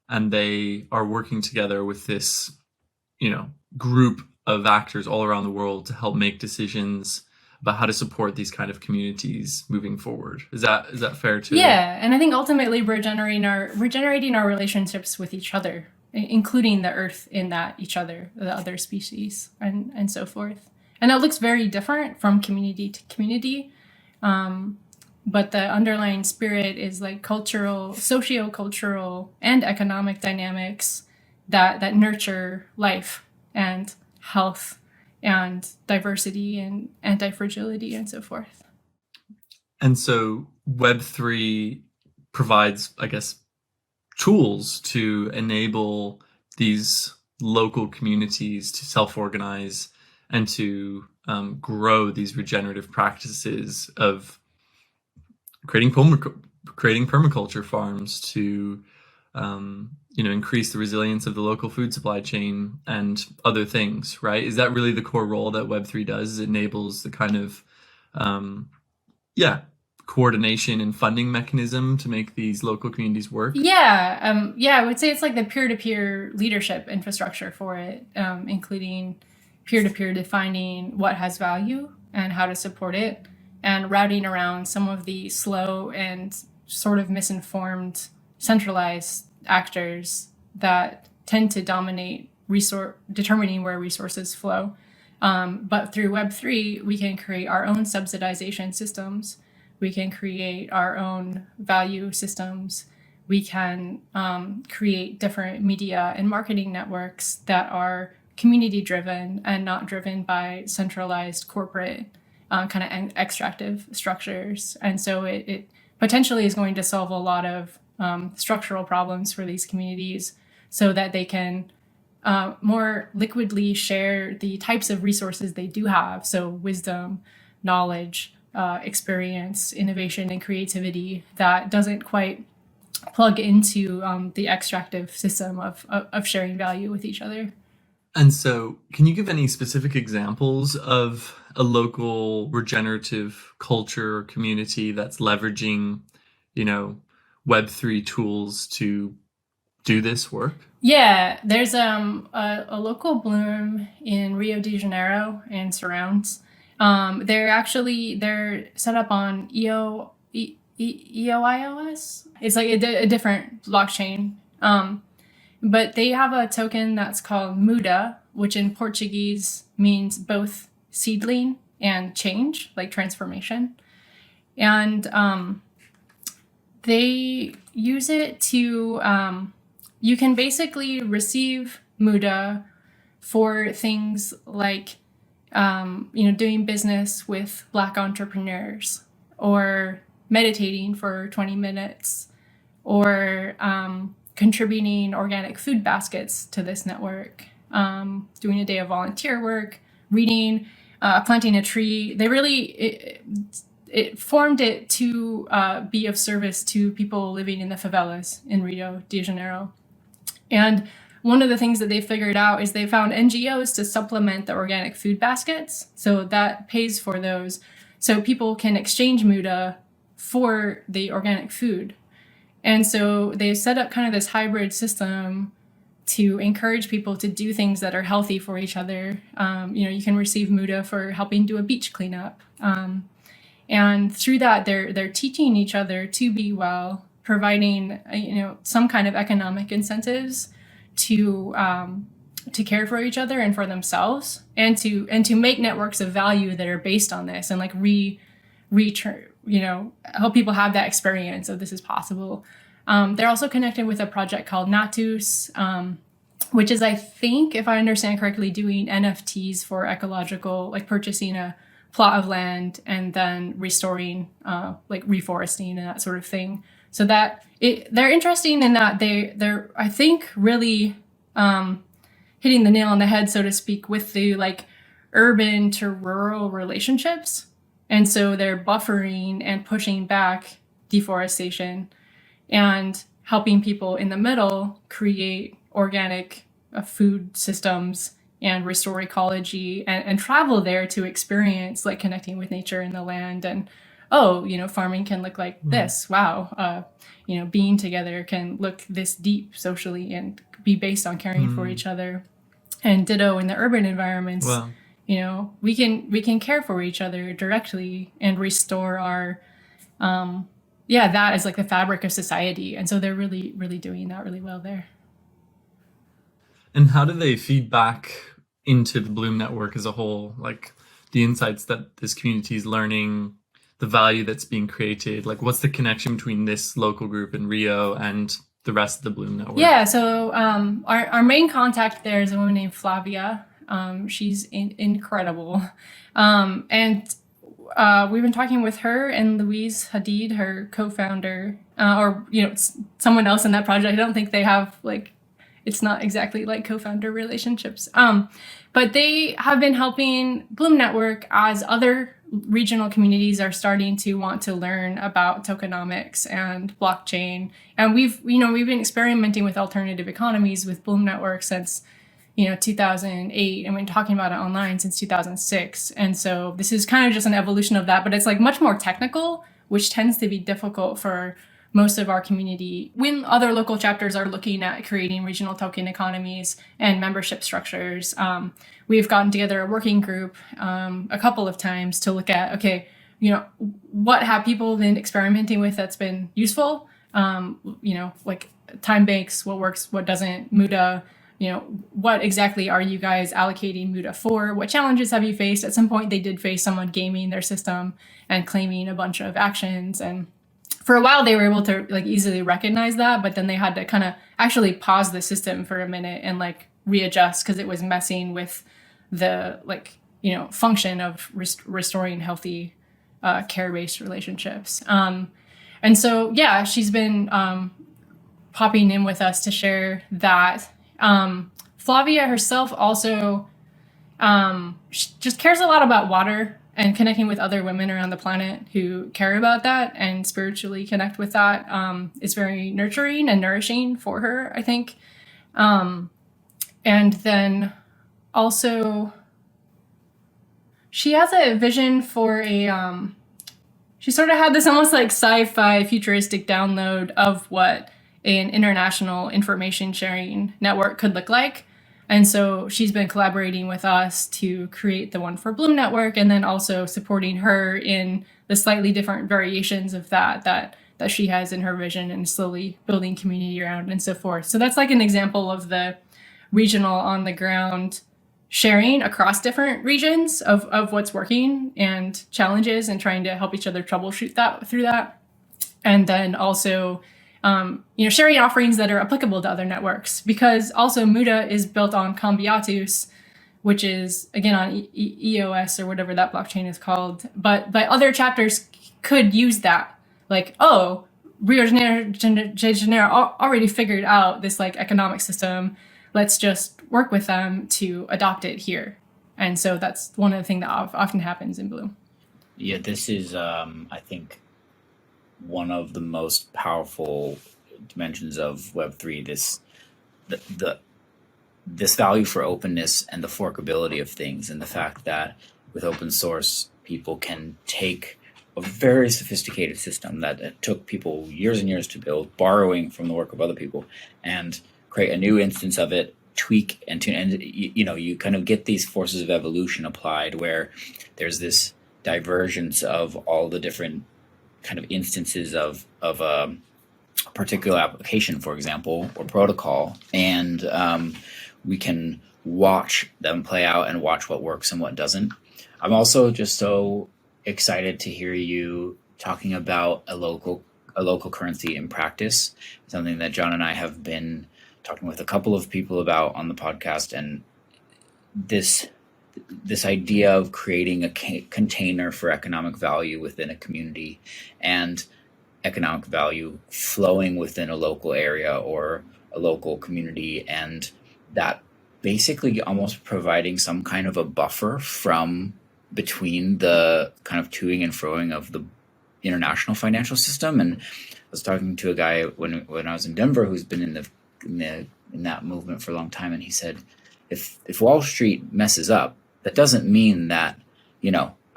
and they are working together with this, group of actors all around the world to help make decisions about how to support these kind of communities moving forward. Is that fair too? Yeah, and I think ultimately we're regenerating our relationships with each other, including the earth in that each other, the other species, and so forth. And that looks very different from community to community. But the underlying spirit is like cultural, socio-cultural, and economic dynamics that nurture life and health and diversity and anti-fragility and so forth. And so Web3 provides, I guess, tools to enable these local communities to self-organize and to grow these regenerative practices of creating permaculture farms to increase the resilience of the local food supply chain and other things, right? Is that really the core role that Web3 does? It enables the kind of coordination and funding mechanism to make these local communities work? I would say it's like the peer-to-peer leadership infrastructure for it, including peer-to-peer defining what has value and how to support it, and routing around some of the slow and sort of misinformed centralized actors that tend to dominate determining where resources flow. But through Web3, we can create our own subsidization systems. We can create our own value systems. We can create different media and marketing networks that are community driven and not driven by centralized corporate kind of extractive structures. And so it potentially is going to solve a lot of structural problems for these communities so that they can more liquidly share the types of resources they do have. So wisdom, knowledge, experience, innovation, and creativity that doesn't quite plug into the extractive system of sharing value with each other. And so can you give any specific examples of a local regenerative culture or community that's leveraging, Web3 tools to do this work? Yeah, there's a local Bloom in Rio de Janeiro and surrounds. They're set up on EOIOS. It's like a different blockchain. But they have a token that's called Muda, which in Portuguese means both seedling and change, like transformation. And they use it to, you can basically receive Muda for things like, doing business with Black entrepreneurs, or meditating for 20 minutes, or contributing organic food baskets to this network, doing a day of volunteer work, reading, planting a tree. They really, it formed it to be of service to people living in the favelas in Rio de Janeiro. And one of the things that they figured out is they found NGOs to supplement the organic food baskets. So that pays for those. So people can exchange Muda for the organic food. And so they set up kind of this hybrid system to encourage people to do things that are healthy for each other. You can receive Muda for helping do a beach cleanup. And through that, they're teaching each other to be well, providing some kind of economic incentives to care for each other and for themselves, and to make networks of value that are based on this, and like help people have that experience of this is possible. They're also connected with a project called Natus, which is, I think, if I understand correctly, doing NFTs for ecological, like purchasing a plot of land and then restoring, like reforesting and that sort of thing. So that they're interesting in that they're I think really hitting the nail on the head, so to speak, with the like urban to rural relationships. And so they're buffering and pushing back deforestation and helping people in the middle create organic food systems and restore ecology and travel there to experience like connecting with nature and the land. And farming can look like this. Wow. Being together can look this deep socially and be based on caring for each other. And ditto in the urban environments. Wow. We can care for each other directly and restore our that is like the fabric of society. And so they're really, really doing that really well there. And how do they feed back into the Bloom network as a whole? Like the insights that this community is learning, the value that's being created, like what's the connection between this local group in Rio and the rest of the Bloom network? Yeah, so our main contact there is a woman named Flavia. She's incredible. And we've been talking with her and Louise Hadid, her co-founder, someone else in that project. I don't think they have it's not exactly like co-founder relationships. But they have been helping Bloom Network as other regional communities are starting to want to learn about tokenomics and blockchain. And we've been experimenting with alternative economies with Bloom Network since 2008, and we've been talking about it online since 2006. And so this is kind of just an evolution of that, but it's like much more technical, which tends to be difficult for most of our community when other local chapters are looking at creating regional token economies and membership structures. We've gotten together a working group a couple of times to look at, what have people been experimenting with that's been useful? Like time banks, what works, what doesn't, Muda, what exactly are you guys allocating Muda for? What challenges have you faced? At some point, they did face someone gaming their system and claiming a bunch of actions. And for a while, they were able to easily recognize that, but then they had to kind of actually pause the system for a minute and readjust because it was messing with the function of restoring healthy care-based relationships. And so, yeah, she's been popping in with us to share that. Flavia herself also she just cares a lot about water and connecting with other women around the planet who care about that and spiritually connect with that. Is very nurturing and nourishing for her, I think. And then also she has a vision for she sort of had this almost sci-fi futuristic download of what an international information sharing network could look like. And so she's been collaborating with us to create the one for Bloom Network, and then also supporting her in the slightly different variations of that she has in her vision, and slowly building community around and so forth. So that's an example of the regional on the ground sharing across different regions of what's working and challenges, and trying to help each other troubleshoot that through that. And then also sharing offerings that are applicable to other networks, because also Muda is built on Cambiatus, which is again on EOS or whatever that blockchain is called. But other chapters could use that. Rio de Janeiro already figured out this economic system. Let's just work with them to adopt it here. And so that's one of the things that often happens in Bloom. Yeah, this is I think one of the most powerful dimensions of Web3, this value for openness and the forkability of things, and the fact that with open source, people can take a very sophisticated system that took people years and years to build, borrowing from the work of other people, and create a new instance of it, tweak and tune. And you kind of get these forces of evolution applied, where there's this divergence of all the different kind of instances of a particular application, for example, or protocol, and we can watch them play out and watch what works and what doesn't. I'm also just so excited to hear you talking about a local currency in practice, something that John and I have been talking with a couple of people about on the podcast, and this idea of creating a container for economic value within a community, and economic value flowing within a local area or a local community, and that basically almost providing some kind of a buffer from between the kind of toing and froing of the international financial system. And I was talking to a guy when I was in Denver who's been in that movement for a long time, and he said, if Wall Street messes up, that doesn't mean that,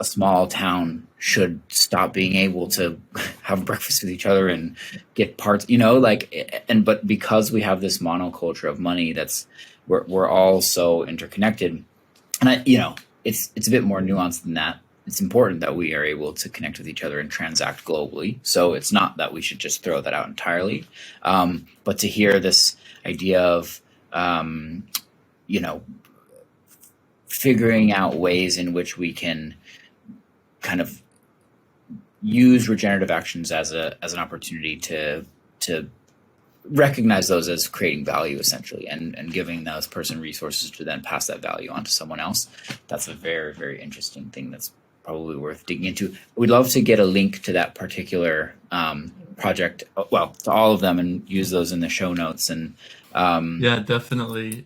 a small town should stop being able to have breakfast with each other and get parts, but because we have this monoculture of money, we're all so interconnected. And it's a bit more nuanced than that. It's important that we are able to connect with each other and transact globally. So it's not that we should just throw that out entirely. But to hear this idea of, figuring out ways in which we can kind of use regenerative actions as an opportunity to recognize those as creating value, essentially, and giving those person resources to then pass that value on to someone else. That's a very, very interesting thing that's probably worth digging into. We'd love to get a link to that particular project, well, to all of them, and use those in the show notes. And yeah, definitely.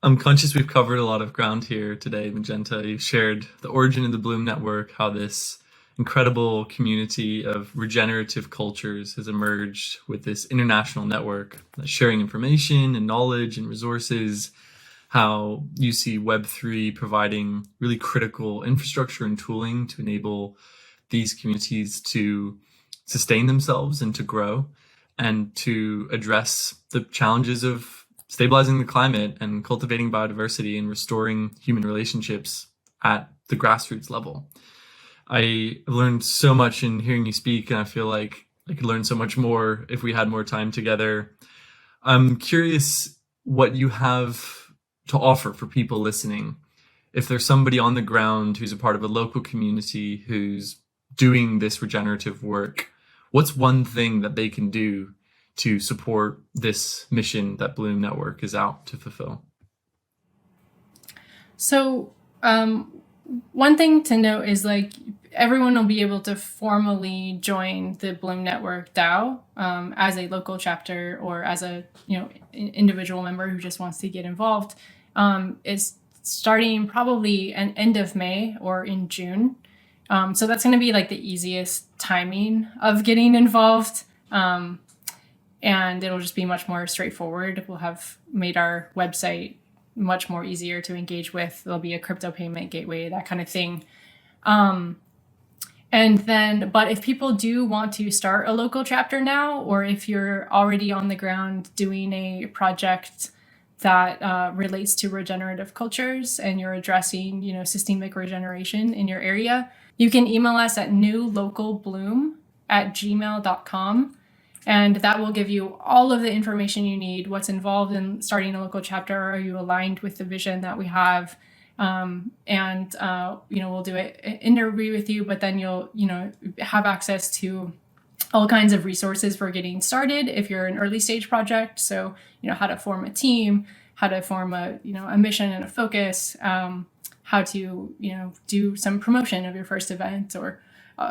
I'm conscious we've covered a lot of ground here today, Magenta. You've shared the origin of the Bloom Network, how this incredible community of regenerative cultures has emerged with this international network that's sharing information and knowledge and resources, how you see Web3 providing really critical infrastructure and tooling to enable these communities to sustain themselves and to grow and to address the challenges of stabilizing the climate and cultivating biodiversity and restoring human relationships at the grassroots level. I learned so much in hearing you speak, and I feel like I could learn so much more if we had more time together. I'm curious what you have to offer for people listening. If there's somebody on the ground who's a part of a local community who's doing this regenerative work, what's one thing that they can do to support this mission that Bloom Network is out to fulfill? So one thing to note is everyone will be able to formally join the Bloom Network DAO as a local chapter or as a individual member who just wants to get involved. It's starting probably an end of May or in June. So that's going to be the easiest timing of getting involved. And it'll just be much more straightforward. We'll have made our website much more easier to engage with. There'll be a crypto payment gateway, that kind of thing. But if people do want to start a local chapter now, or if you're already on the ground doing a project that relates to regenerative cultures and you're addressing, systemic regeneration in your area, you can email us at newlocalbloom@gmail.com. And that will give you all of the information you need, what's involved in starting a local chapter. Are you aligned with the vision that we have? We'll do an interview with you, but then you'll, have access to all kinds of resources for getting started if you're an early stage project. So, how to form a team, how to form a mission and a focus, how to, do some promotion of your first event, or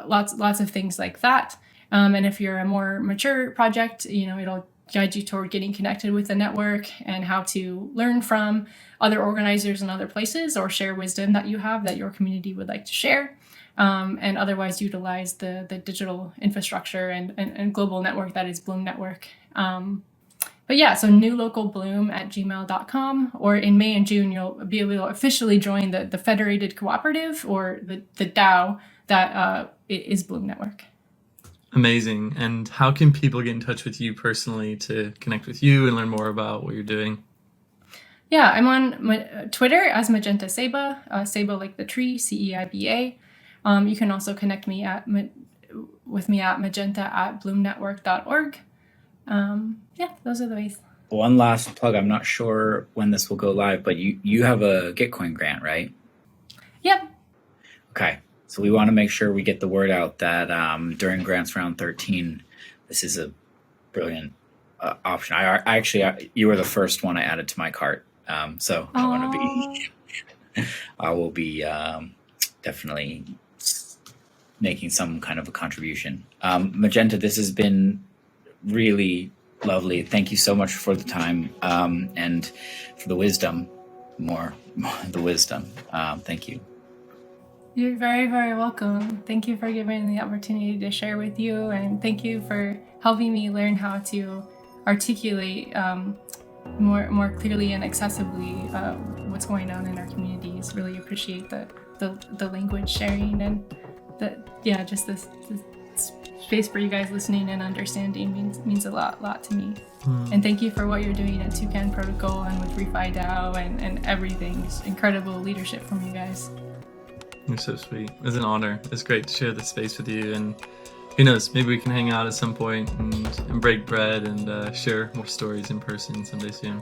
lots of things like that. And if you're a more mature project, it'll guide you toward getting connected with the network and how to learn from other organizers in other places, or share wisdom that you have that your community would like to share, and otherwise utilize the digital infrastructure and global network that is Bloom Network. So newlocalbloom@gmail.com, or in May and June, you'll be able to officially join the Federated Cooperative, or the DAO that is Bloom Network. Amazing. And how can people get in touch with you personally to connect with you and learn more about what you're doing? Yeah, I'm on Twitter as Magenta Ceiba, Ceiba like the tree, Ceiba. You can also connect me with me at magenta@bloomnetwork.org. Those are the ways. One last plug. I'm not sure when this will go live, but you have a Gitcoin grant, right? Yep. Okay. So we want to make sure we get the word out that during grants round 13, this is a brilliant option. I actually, you were the first one I added to my cart. So I want to be, I will be definitely making some kind of a contribution. Magenta, this has been really lovely. Thank you so much for the time and for the wisdom, more the wisdom. Thank you. You're very, very welcome. Thank you for giving me the opportunity to share with you, and thank you for helping me learn how to articulate more clearly and accessibly what's going on in our communities. Really appreciate the language sharing and just this space for you guys listening and understanding means a lot to me. And thank you for what you're doing at Toucan Protocol and with ReFi DAO and everything. It's incredible leadership from you guys. You're so sweet. It's an honor. It's great to share this space with you, and who knows, maybe we can hang out at some point and break bread and share more stories in person someday soon.